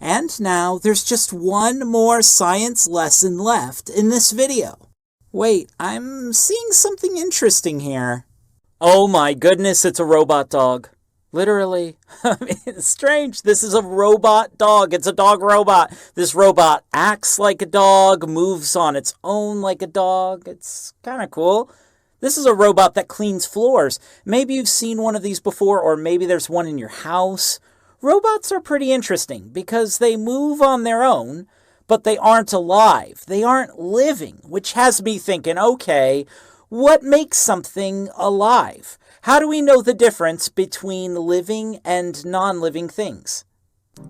And now there's just one more science lesson left in this video. Wait, I'm seeing something interesting here. Oh my goodness, it's a robot dog. Literally. I mean, it's strange. This is a robot dog. It's a dog robot. This robot acts like a dog, moves on its own like a dog. It's kind of cool. This is a robot that cleans floors. Maybe you've seen one of these before, or maybe there's one in your house. Robots are pretty interesting because they move on their own, but they aren't alive. They aren't living, which has me thinking, okay, what makes something alive? How do we know the difference between living and non-living things?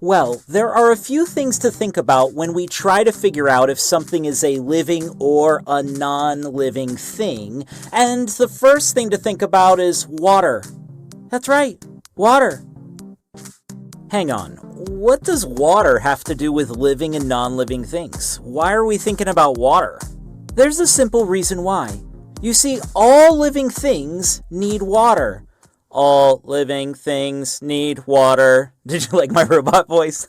Well, there are a few things to think about when we try to figure out if something is a living or a non-living thing. And the first thing to think about is water. That's right, water. Hang on, what does water have to do with living and non-living things? Why are we thinking about water? There's a simple reason why. You see, all living things need water. All living things need water. Did you like my robot voice?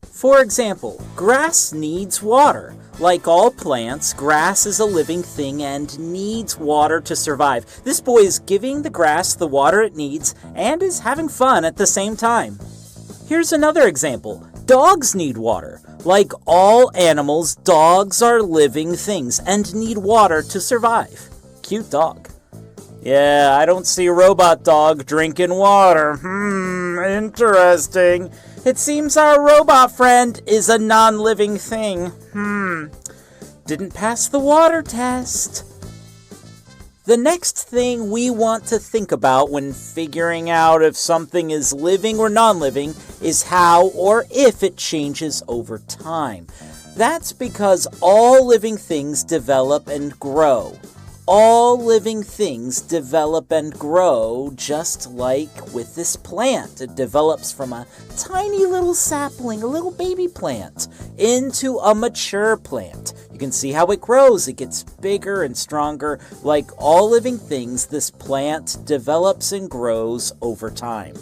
For example, grass needs water. Like all plants, grass is a living thing and needs water to survive. This boy is giving the grass the water it needs and is having fun at the same time. Here's another example. Dogs need water. Like all animals, dogs are living things and need water to survive. Cute dog. Yeah, I don't see a robot dog drinking water. Interesting. It seems our robot friend is a non-living thing. Didn't pass the water test. The next thing we want to think about when figuring out if something is living or non-living is how or if it changes over time. That's because all living things develop and grow. All living things develop and grow just like with this plant. It develops from a tiny little sapling, a little baby plant, into a mature plant. You can see how it grows. It gets bigger and stronger. Like all living things, this plant develops and grows over time.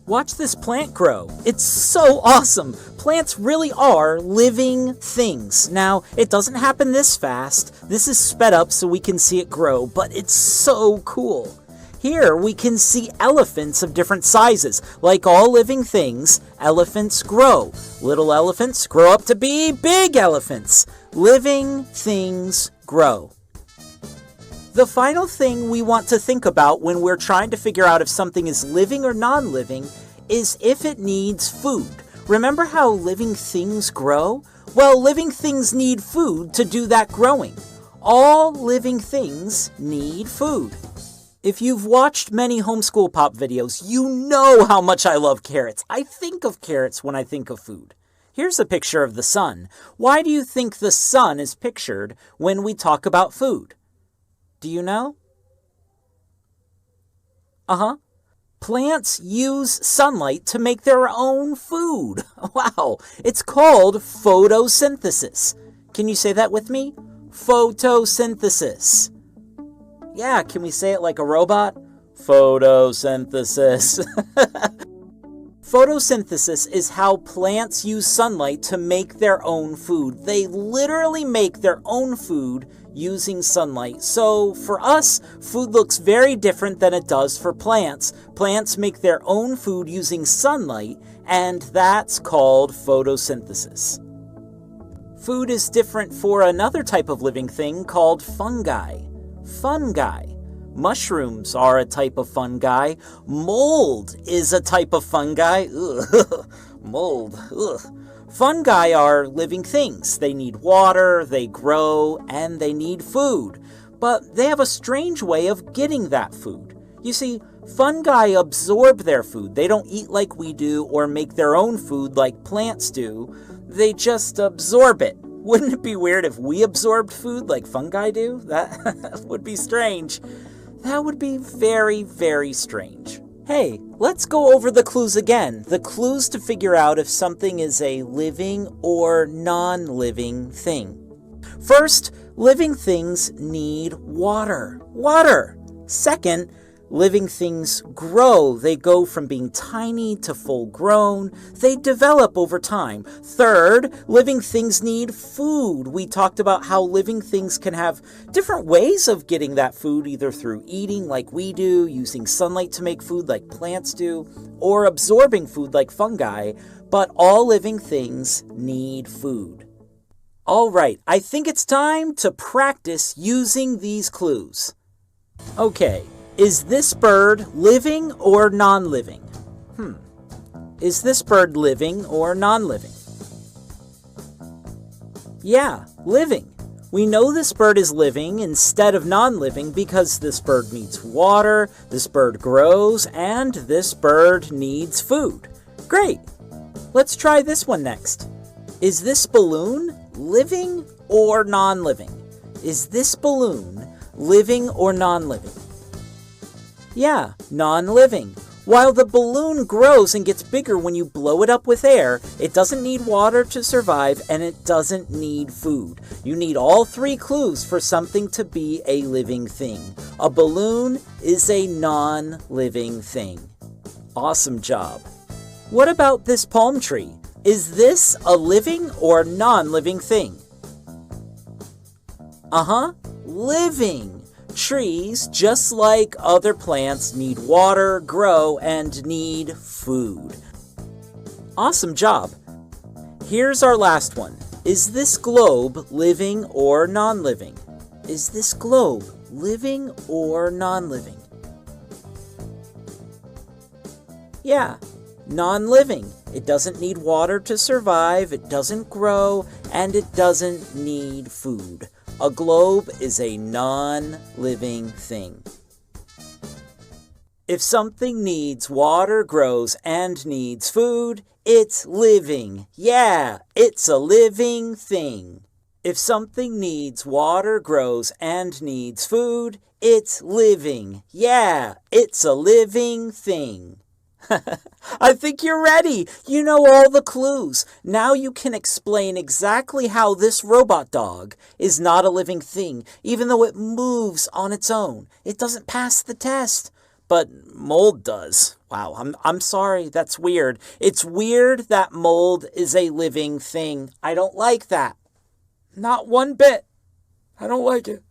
Watch this plant grow. It's so awesome. Plants really are living things. Now, it doesn't happen this fast. This is sped up so we can see it grow, but it's so cool. Here we can see elephants of different sizes. Like all living things, elephants grow. Little elephants grow up to be big elephants. Living things grow. The final thing we want to think about when we're trying to figure out if something is living or non-living is if it needs food. Remember how living things grow? Well, living things need food to do that growing. All living things need food. If you've watched many homeschool pop videos, you know how much I love carrots. I think of carrots when I think of food. Here's a picture of the sun. Why do you think the sun is pictured when we talk about food? Do you know? Plants use sunlight to make their own food. Wow, it's called photosynthesis. Can you say that with me? Photosynthesis. Yeah, can we say it like a robot? Photosynthesis. Photosynthesis is how plants use sunlight to make their own food. They literally make their own food using sunlight. So for us, food looks very different than it does for plants. Plants make their own food using sunlight, and that's called photosynthesis. Food is different for another type of living thing called fungi. Fungi. Mushrooms are a type of fungi. Mold is a type of fungi. Ugh. Mold. Ugh. Fungi are living things. They need water, they grow, and they need food. But they have a strange way of getting that food. You see, fungi absorb their food. They don't eat like we do or make their own food like plants do. They just absorb it. Wouldn't it be weird if we absorbed food like fungi do? That would be strange. That would be very, very strange. Hey, let's go over the clues again. The clues to figure out if something is a living or non-living thing. First, living things need water. Water. Second, Living things grow. They go from being tiny to full grown. They develop over time. Third, living things need food. We talked about how living things can have different ways of getting that food, either through eating like we do, using sunlight to make food like plants do, or absorbing food like fungi. But all living things need food. All right, I think it's time to practice using these clues. Okay. Is this bird living or non-living? Is this bird living or non-living? Yeah, living. We know this bird is living instead of non-living because this bird needs water, this bird grows, and this bird needs food. Great. Let's try this one next. Is this balloon living or non-living? Is this balloon living or non-living? Yeah, non-living. While the balloon grows and gets bigger when you blow it up with air, it doesn't need water to survive and it doesn't need food. You need all three clues for something to be a living thing. A balloon is a non-living thing. Awesome job. What about this palm tree? Is this a living or non-living thing? Living. Trees, just like other plants, need water, grow, and need food. Awesome job. Here's our last one. Is this globe living or non-living? Is this globe living or non-living? Yeah, non-living. It doesn't need water to survive, it doesn't grow, and it doesn't need food. A globe is a non-living thing. If something needs water, grows, and needs food, it's living. Yeah, it's a living thing. If something needs water, grows, and needs food, it's living. Yeah, it's a living thing. I think you're ready. You know all the clues. Now you can explain exactly how this robot dog is not a living thing, even though it moves on its own. It doesn't pass the test. But mold does. Wow, I'm sorry. That's weird. It's weird that mold is a living thing. I don't like that. Not one bit. I don't like it.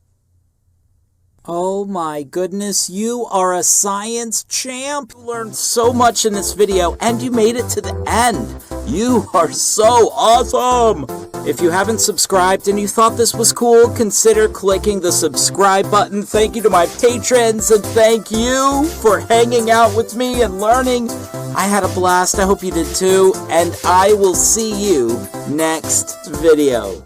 Oh my goodness, you are a science champ. You learned so much in this video and you made it to the end. You are so awesome. If you haven't subscribed and you thought this was cool, consider clicking the subscribe button. Thank you to my patrons and thank you for hanging out with me and learning. I had a blast. I hope you did too. And I will see you next video.